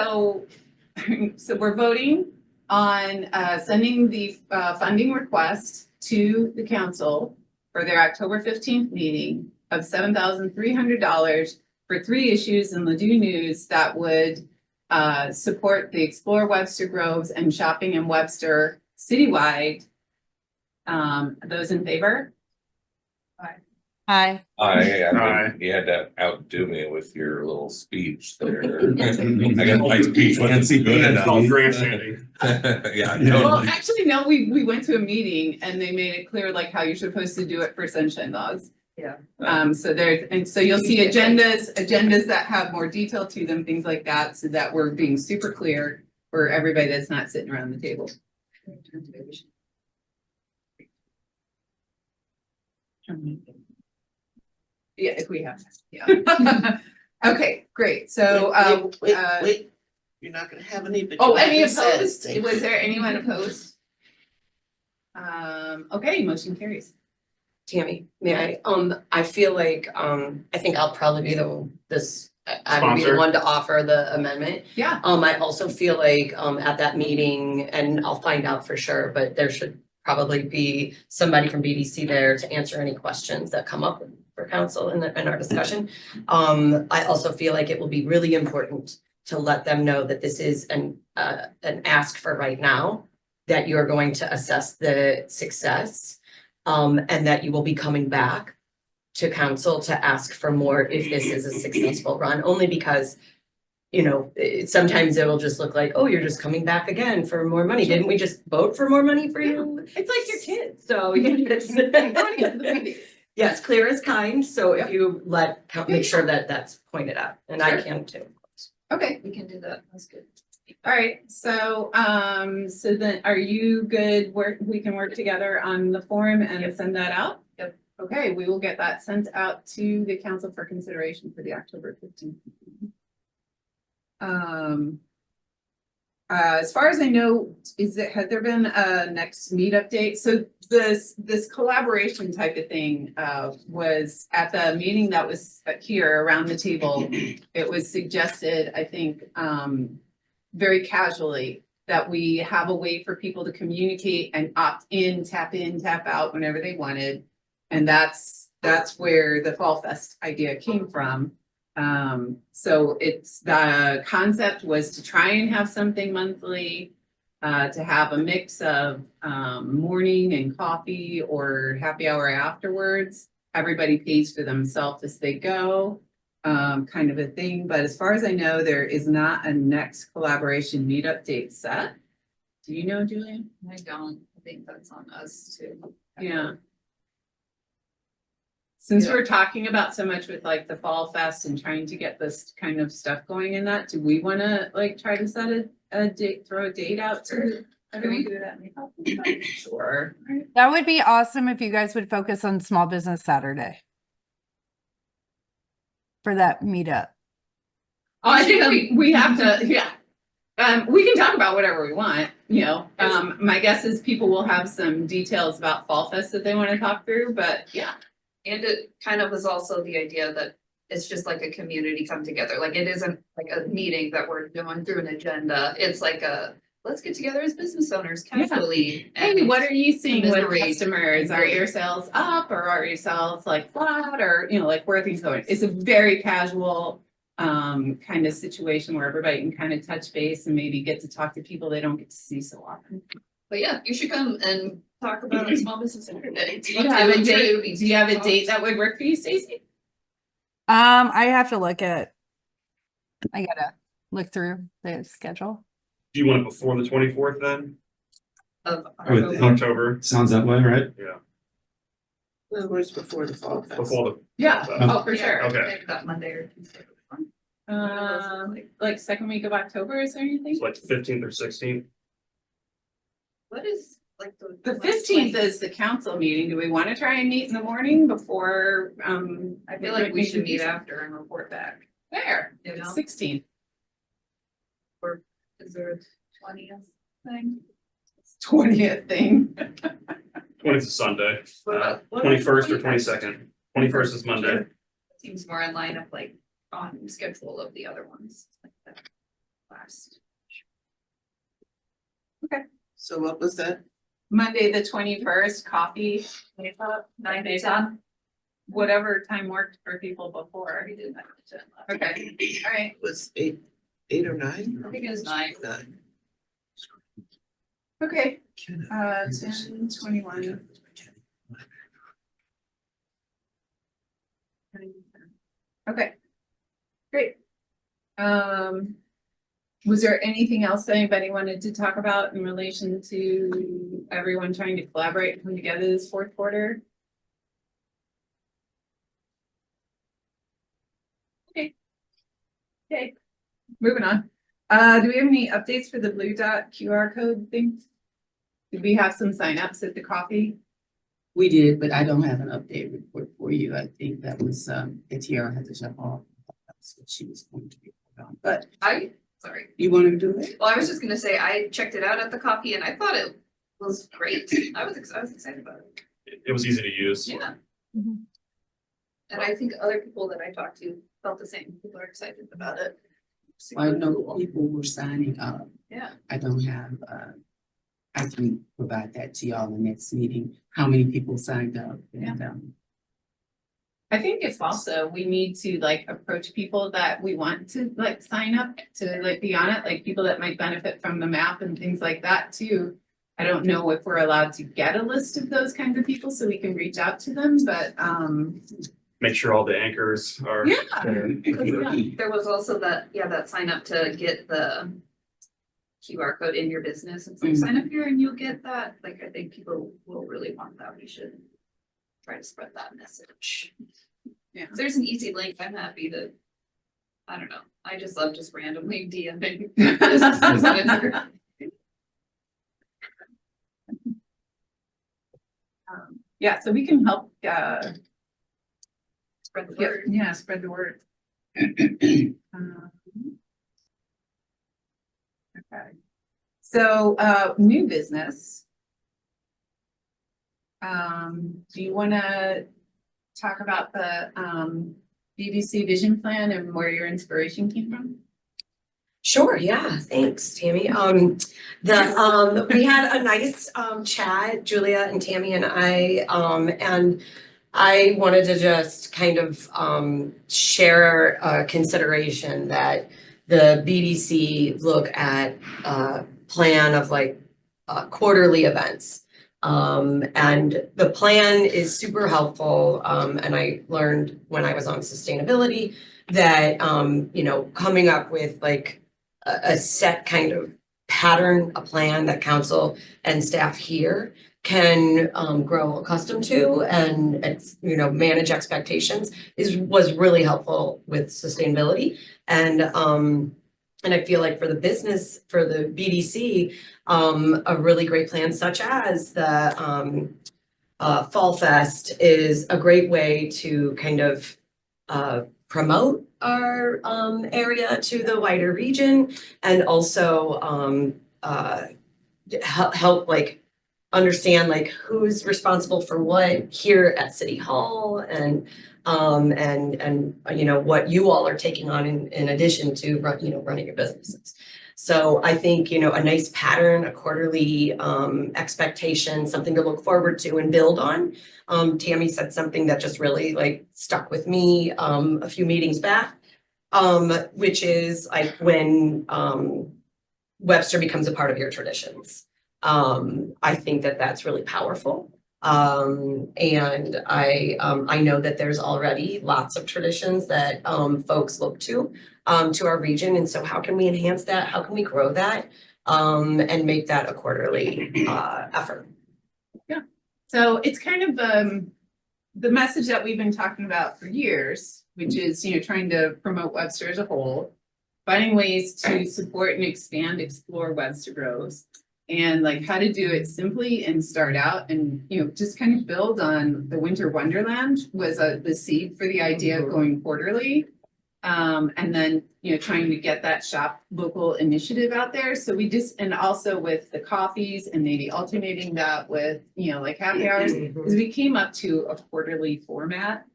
so we're voting on, sending the, funding request to the council for their October 15th meeting of $7,300 for 3 issues in Ladue News that would support the Explore Webster Groves and Shopping in Webster citywide. Those in favor? Hi. You had to outdo me with your little speech there. I got my speech wasn't good It's called enough. grandstanding. Yeah, Well, totally. actually, no, we went to a meeting and they made it clear like how you're supposed to do it for Sunshine Laws. Yeah. So you'll see agendas that have more detail to them, things like that, so that we're being super clear for everybody that's not sitting around the table. Yeah, if we have, yeah. Okay, great, so, Wait, you're not gonna have any, but. oh, you any have to opposed? say- Was there anyone opposed? Okay, motion carries. Tammy, may I feel like, I think I'll probably be I would be the Sponsor. one to offer the amendment. Yeah. I also feel like, at that meeting, and I'll find out for sure, but there should probably be somebody from BDC there to answer any questions that come up for council in our discussion. I also feel like it will be really important to let them know that this is an ask for right now, that you're going to assess the success, and that you will be coming back to council to ask for more if this is a successful run, only because, you know, sometimes it will just look like, oh, you're just coming back again for more money. Didn't we just vote for more money for you? It's like your kids. So, yes, clear as kind. So if you make sure that that's pointed out, and I can too. Okay, We can do that. That's good. all right, so, so then are you good, we can work together on the form and send that out? Yep. Okay, we will get that sent out to the council for consideration for the October 15th. As far as I know, has there been a next meet update? So this collaboration type of thing, was at the meeting that was here around the table. It was suggested, I think, very casually, that we have a way for people to communicate and opt in, tap out whenever they wanted. And that's where the Fall Fest idea came from. So the concept was to try and have something monthly, to have a mix of morning and coffee or happy hour afterwards. Everybody pays for themselves as they go, kind of a thing. But as far as I know, there is not a next collaboration meetup date set. Do you know, Julian? I don't, I think that's on us too. Yeah. Since Yeah. we're talking about so much with like the Fall Fest and trying to get this kind of stuff going in that, do we want to like try to set a date, throw a date out to everyone? do that? Sure. That would be awesome if you guys would focus on Small Business Saturday. For that meetup. Oh, I think we have to, yeah. We can talk about whatever we want, you know. My guess is people will have some details about Fall Fest that they want to talk through, but yeah. And it kind of was also the idea that it's just like a community come together. Like it isn't like a meeting that we're going through an agenda. It's like let's get together as business owners casually. Hey, what are you seeing with commiserate. customers? Are your sales up or are your sales like flat or, you know, like where are things going? It's a very casual kind of situation where everybody can kind of touch base and maybe get to talk to people they don't get to see so often. But yeah, you should come and talk about Small Business Saturday. Do you have a date? Do you have a date that would work for you, Stacey? I have to I gotta look through the schedule. Do you want it before the 24th then? Of I would think. October? Sounds that way, right? Yeah. In other words, before the Fall Fest. Before the. Yeah. Fall Oh, for Yeah, sure. Okay. like that Monday or Tuesday. Like second week of October, is there anything? It's like the 15th or 16th. What is like The 15th is the council meeting. Do we want to try and meet in the morning before, I feel like we should meet after and report back. There, You know? 16th. Or is there a 20th thing? 20th thing. 20th is Sunday. What about- 21st or 22nd. 21st is Monday. Seems more in line of like on schedule of the other ones. Like that last. So what was that? Monday, the 21st, coffee. 9 days on. whatever time worked for people before. We did that. Okay, all right. It was eight or nine? I think it was 9. Nine. Okay, 10:21. Okay, great. Was there anything else anybody wanted to talk about in relation to everyone trying to collaborate and come together this fourth quarter? Okay, moving on. Do we have any updates for the Blue Dot QR code thing? Did we have some signups at the coffee? We did, but I don't have an update report for you. I think that was, ATR had to jump off. That's what she was going to report on, but Sorry. you want to do it? Well, I was just gonna say, I checked it out at the coffee and I thought it was great. I was excited about it. It was easy to use. Yeah. Mhm. And I think other people that I talked to felt the same. People are excited about it. I Super know cool. people were signing up. Yeah. I don't have, I can provide that to y'all in the next meeting, how many people signed up. And, I think it's also, we need to like approach people that we want to like sign up to like be on it, like people that might benefit from the map and things like that too. I don't know if we're allowed to get a list of those kinds of people so we can reach out to them, but Make sure all the anchors are. yeah. There was also that sign up to get the QR code in your business. It's like, sign up here and you'll get that. Like, I think people will really want that. We should try to spread that message. Yeah. If there's an easy link, I'm happy to, I don't know. I just love just randomly DMing businesses whenever. Yeah, so we can help, Spread the word. yeah, spread the word. Okay, so, new business. Do you wanna talk about the, BBC vision plan and where your inspiration came from? Sure, yeah, thanks, Tammy. We had a nice chat, Julia and Tammy and I wanted to just kind of share a consideration that the BDC look at a plan of like quarterly events. And the plan is super helpful. And I learned when I was on sustainability that, coming up with like a set kind of pattern, a plan that council and staff here can grow accustomed to and it's, manage expectations was really helpful with sustainability. And I feel like for the business, for the BDC, a really great plan such as the Fall Fest is a great way to kind of promote our area to the wider region and also help like understand like who's responsible for what here at City Hall and what you all are taking on in addition to running your businesses. So I think, a nice pattern, a quarterly expectation, something to look forward to and build on. Tammy said something that just really like stuck with me a few meetings back, which is like when Webster becomes a part of your traditions. I think that that's really powerful. And I know that there's already lots of traditions that folks look to our region. And so how can we enhance that? How can we grow that and make that a quarterly effort? Yeah, so it's kind of the message that we've been talking about for years, which is, trying to promote Webster as a whole, finding ways to support and expand, explore Webster Groves. And like how to do it simply and start out and, just kind of build on the Winter Wonderland was the seed for the idea of going quarterly. And then, trying to get that shop local initiative out there. So and also with the coffees and maybe alternating that with, like happy hours, because we came up to a quarterly format.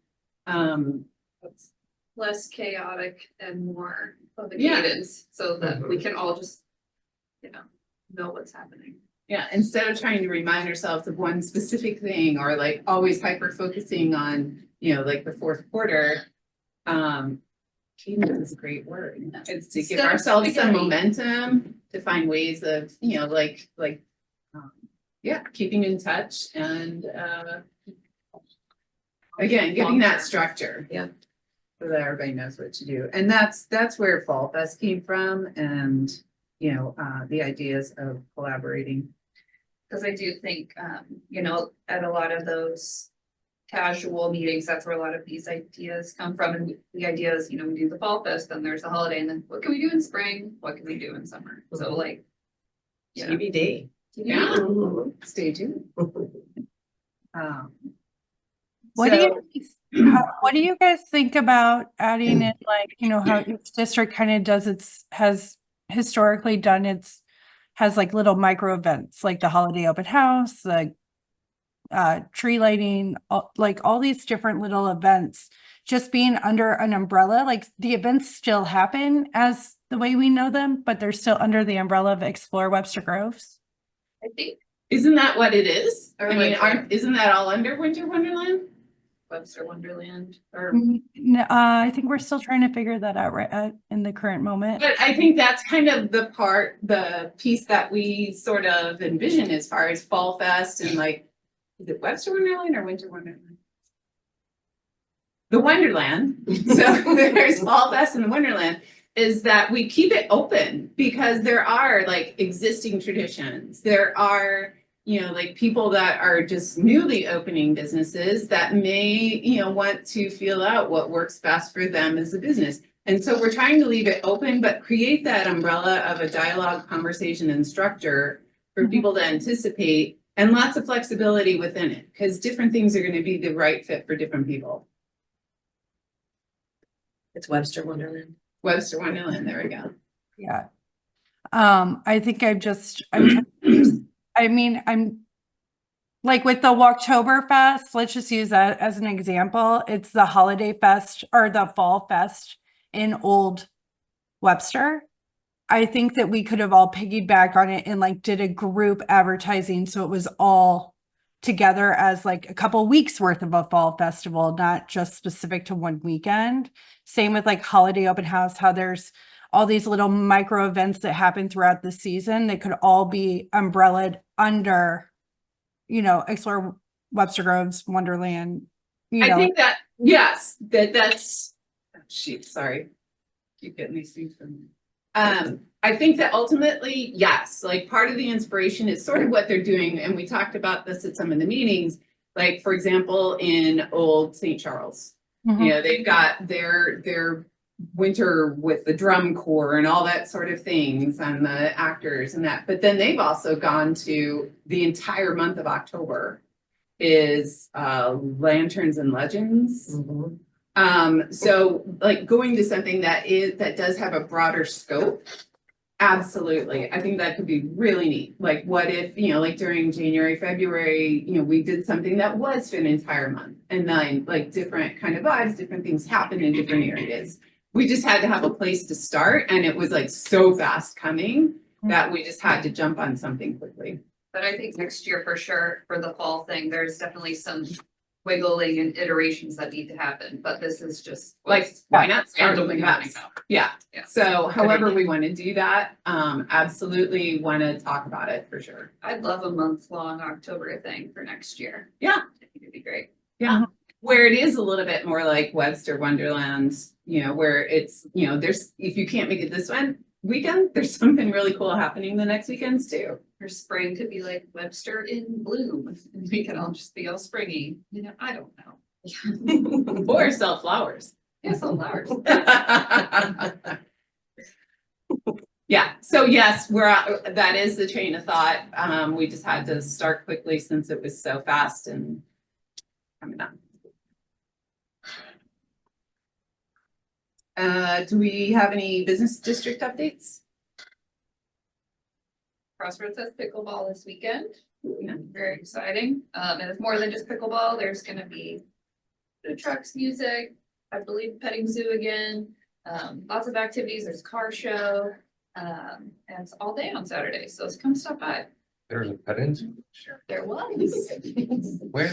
Less chaotic and more of a Yeah. cadence so that we can all just, know what's happening. Yeah, instead of trying to remind ourselves of one specific thing or like always hyper focusing on, you know, like the fourth quarter, cadence is a great word. It's to give Instead of ourselves some spaghetti. momentum, to find ways of, you know, yeah, keeping in touch and, again, giving that structure. Yeah. So that everybody knows what to do. And that's where Fall Fest came from and, you know, the ideas of collaborating. Cause I do think, you know, at a lot of those casual meetings, that's where a lot of these ideas come from. And the idea is, you know, we do the Fall Fest, then there's the holiday, and then what can we do in spring? What can we do in summer? So like. Yeah. TBD. Yeah. Stay tuned. What do what do you guys think about adding in, like, you know, how each district kind of does has historically done has like little micro events, like the holiday open house, like tree lighting, like all these different little events, just being under an umbrella. Like the events still happen as the way we know them, but they're still under the umbrella of Explore Webster Groves. I think Isn't that what it is? Or I mean, like- isn't that all under Winter Wonderland? Webster Wonderland or. I think we're still trying to figure that out in the current moment. But I think that's kind of the piece that we sort of envision as far as Fall Fest and like, is it Webster Wonderland or Winter Wonderland? The Wonderland. So there's Fall Fest and the Wonderland, is that we keep it open because there are like existing traditions. There are, you know, like people that are just newly opening businesses that may, you know, want to feel out what works best for them as a business. And so we're trying to leave it open, but create that umbrella of a dialogue, conversation, and structure for people to anticipate, and lots of flexibility within it, because different things are going to be the right fit for different people. It's Webster Wonderland. Webster Wonderland, there we go. Yeah. I think I'm like with the Walktoberfest, let's just use that as an example. It's the holiday fest or the fall fest in Old Webster. I think that we could have all piggybacked on it and like did a group advertising so it was all together as like a couple weeks worth of a fall festival, not just specific to one weekend. Same with like holiday open house, how there's all these little micro events that happen throughout the season. They could all be umbrellaed under, you know, Explore Webster Groves Wonderland. You know, I think that, yes, that's, oh, shoot, sorry. Keep getting these things from me. I think that ultimately, yes, like part of the inspiration is sort of what they're doing. And we talked about this at some of the meetings, like, for example, in Old St. Charles, you know, they've got their winter with the drum corps and all that sort of things and the actors and that, but then they've also gone to the entire month of October is Lanterns and Legends. So like going to something that does have a broader scope, absolutely. I think that could be really neat. Like what if, you know, like during January, February, you know, we did something that was for an entire month and then like different kind of vibes, different things happen in different areas. We just had to have a place to start, and it was like so fast coming that we just had to jump on something quickly. But I think next year for sure, for the fall thing, there's definitely some wiggling and iterations that need to happen, but this is just. Like, why not start randomly with happening that? now. Yeah, Yeah. so however we want to do that, absolutely want to talk about it for sure. I'd love a month-long October thing for next year. Yeah. I think it'd be great. Yeah, where it is a little bit more like Webster Wonderland, you know, where it's, you know, there's, if you can't make it this weekend, there's something really cool happening the next weekends too. Or spring could be like Webster in bloom, and we can all just be all springy, you know, I don't know. Or sell flowers. Yeah, sell flowers. Yeah, so yes, that is the train of thought. We just had to start quickly since it was so fast and coming up. Do we have any business district updates? Crossroads has pickleball this weekend. Very exciting. And it's more than just pickleball. There's gonna be food trucks, music, I believe petting zoo again. Lots of activities. There's a car show. And it's all day on Saturday. So come stop by. There's a petting zoo? There was. Where?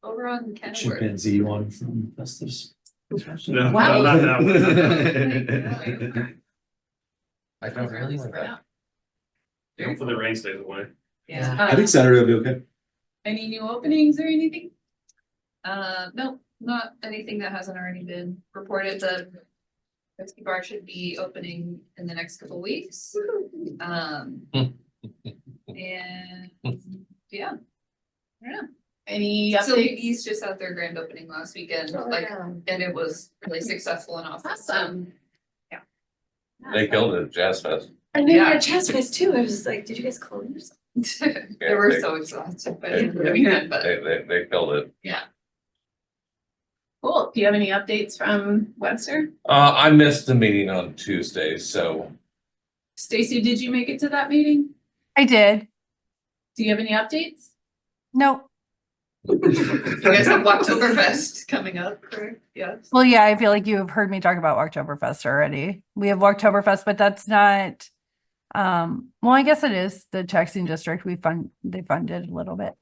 over on Kenilworth. Chimpanzee one from Festus. No, Wow. not that one. I don't really like that. Hopefully the rain stays away. Yeah. I think Saturday will be okay. Any new openings or anything? No, not anything that hasn't already been reported. The Whiskey Bar should be opening in the next couple weeks. And yeah. I don't know. Any So updates? East just had their grand opening last weekend, Oh, like, yeah. and it was really successful and awesome. Awesome. They killed it at Jazz Fest. And then Yeah. at Chess Fest too, I was like, did you guys close? They were so exhausted, but They killed it. yeah. Cool. Do you have any updates from Webster? I missed the meeting on Tuesday, so Stacy, did you make it to that meeting? I did. Do you have any updates? Nope. You guys have Oktoberfest coming up, correct? Yes. Well, yeah, I feel like you have heard me talk about Oktoberfest already. We have Oktoberfest, but that's not, well, I guess it is the taxing district. They funded a little bit.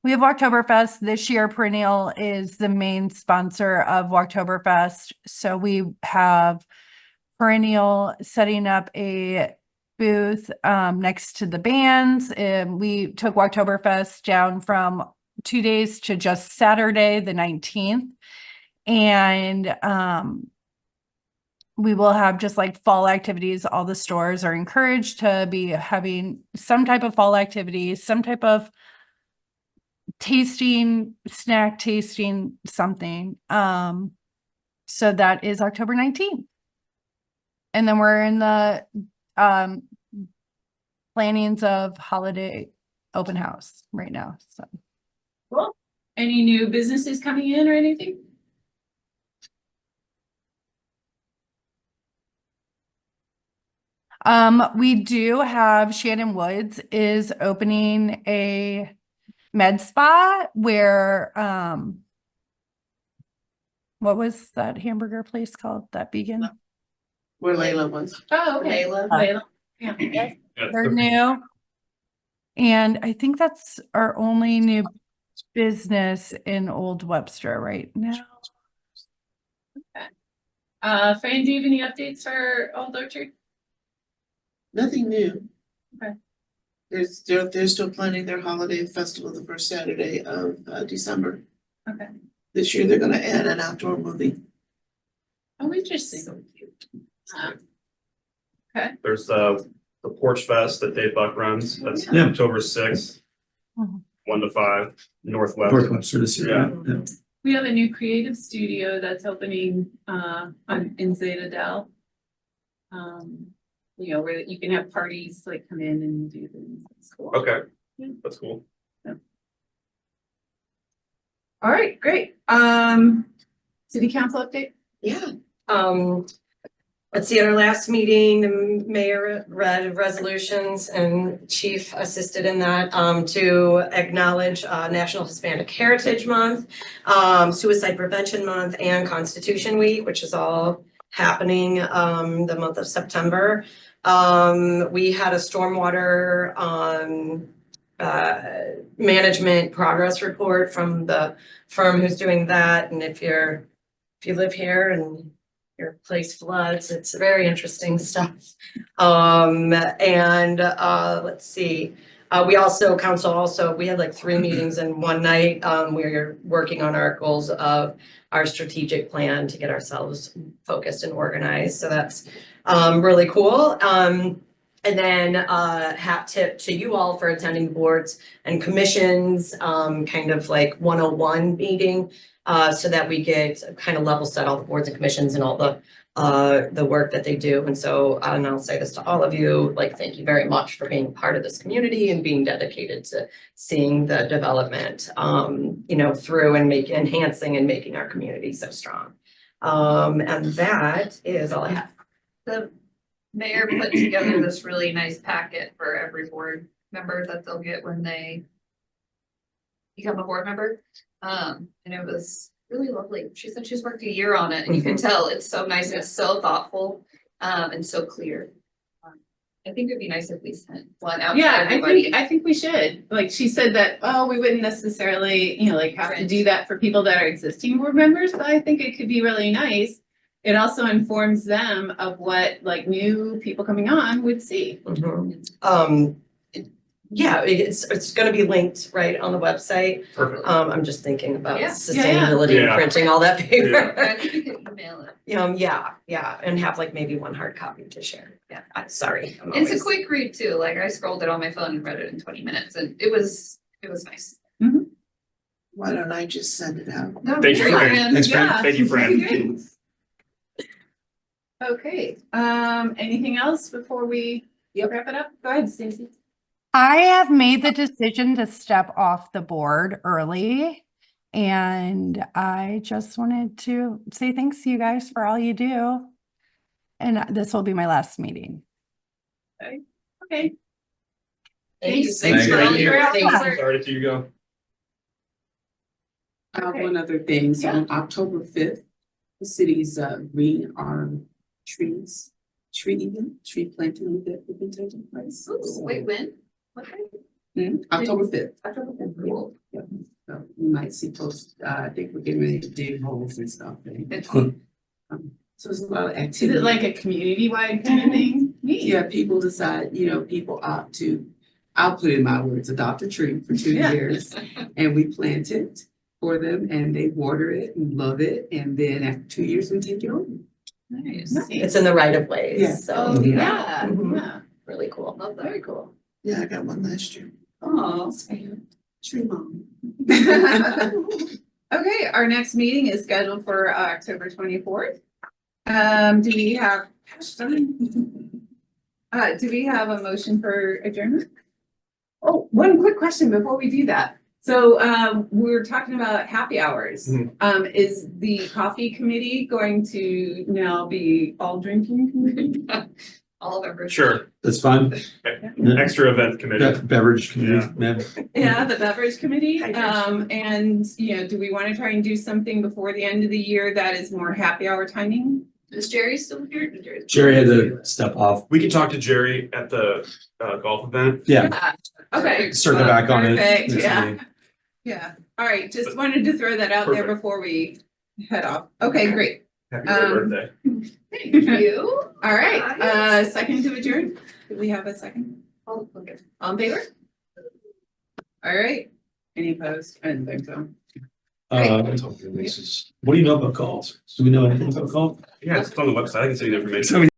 We have Oktoberfest this year. Perennial is the main sponsor of Oktoberfest. So we have Perennial setting up a booth next to the bands. We took Oktoberfest down from 2 days to just Saturday, the 19th. And we will have just like fall activities. All the stores are encouraged to be having some type of fall activity, some type of tasting, snack tasting, something. So that is October 19th. And then we're in the plannings of holiday open house right now. So Cool. Any new businesses coming in or anything? we do have Shannon Woods is opening a med spa where what was that hamburger place called? That vegan? Where Layla was. Oh, okay. Layla. Yeah. Yeah, They're new. And I think that's our only new business in Old Webster right now. Fran, do you have any updates for Old Orchard? Nothing new. Okay. They're still planning their holiday festival the first Saturday of December. Okay. This year, they're gonna add an outdoor movie. Oh, interesting. There's the Porch Fest that Dave Buck runs. That's Yeah. October 6th, Mhm. 1 to 5, Northwest. Northwestern this year. Yeah. We have a new creative studio that's opening in Zeta Del. Where you can have parties like come in and do things. It's cool. Okay, Yeah. that's cool. All right, great. City council update? Yeah, let's see, at our last meeting, the mayor read resolutions and chief assisted in that, to acknowledge, National Hispanic Heritage Month, Suicide Prevention Month, and Constitution Week, which is all happening, the month of September. We had a stormwater, management progress report from the firm who's doing that, and if you live here and your place floods, it's very interesting stuff. Let's see, we also, we had like 3 meetings in one night. We're working on our goals of our strategic plan to get ourselves focused and organized. So that's really cool. And then hat tip to you all for attending boards and commissions, kind of like 101 meeting, so that we get kind of level set all the boards and commissions and all the work that they do. And so, and I'll say this to all of you, like, thank you very much for being part of this community and being dedicated to seeing the development, through and enhancing and making our community so strong. And that is all I have. The mayor put together this really nice packet for every board member that they'll get when they become a board member. And it was really lovely. She said she's worked a year on it, and you can tell it's so nice. It's so thoughtful, and so clear. I think it'd be nice if we sent one out to Yeah, everybody. I think we should. Like she said that, oh, we wouldn't necessarily, like have to do that for people that are existing board members, but I think it could be really nice. It also informs them of what like new people coming on would see. Yeah, it's gonna be linked right on the website. Perfect. I'm just thinking about Yeah. sustainability and Yeah. printing all that paper. I think you could email it. Yeah, and have like maybe one hard copy to share. Yeah, I'm sorry. I'm It's a always- quick read too, like I scrolled it on my phone and read it in 20 minutes and it was nice. Why don't I just send it out? No, Thank you, great, Fran. man. Thanks, Fran. Yeah. Thank you, Fran. Great. Okay, anything else before we wrap it up? Go ahead, Stacy. I have made the decision to step off the board early. And I just wanted to say thanks to you guys for all you do. And this will be my last meeting. Okay. Thank you. Thanks. Thanks for all Thank you. your Thank you. effort. Sorry to see you go. Okay. One other thing, so on October 5th, the city's green arm trees, tree planting event will be taking place. Ooh, wait, when? What day? October 5th. October 5th. Cool. Yeah, so you might see posts, I think we're getting ready to dig holes and stuff. So there's a lot of Is activity. it like a community-wide kind of thing? Neat. Yeah, people decide, people opt to, I'll put in my words, adopt a tree for 2 Yeah. years. And we plant it for them and they water it and love it. And then after 2 years, we take it home. Nice. It's in the right of Yeah. ways, so. Oh, yeah, Mhm. yeah. Really cool. Love that. Very cool. Yeah, I got one last year. Oh, Tree mom. Okay, our next meeting is scheduled for October 24th. Do we have, do we have a motion for adjournment? Oh, one quick question before we do that. So, we're talking about happy hours. Is the coffee committee going to now be all drinking committee? all of them. Sure. That's fine. Extra event committee. Beverage committee, Yeah. man. Yeah, the beverage committee, Hydration. and, do we want to try and do something before the end of the year that is more happy hour timing? Is Jerry still here? Jerry had to step off. We can talk to Jerry at the golf event. Yeah, Okay. circle back on it. Perfect, next yeah. meeting. Yeah, all right, just wanted to throw that out there Perfect. before we head off. Okay, great. Happy birthday. Thank you. All right, Nice. second to adjourn. Do we have a second? Oh, okay. All in favor? All right, any opposed? I didn't think so. What do you know about golf? Do we know anything about golf? Yeah, it's on the website. I can send you the information.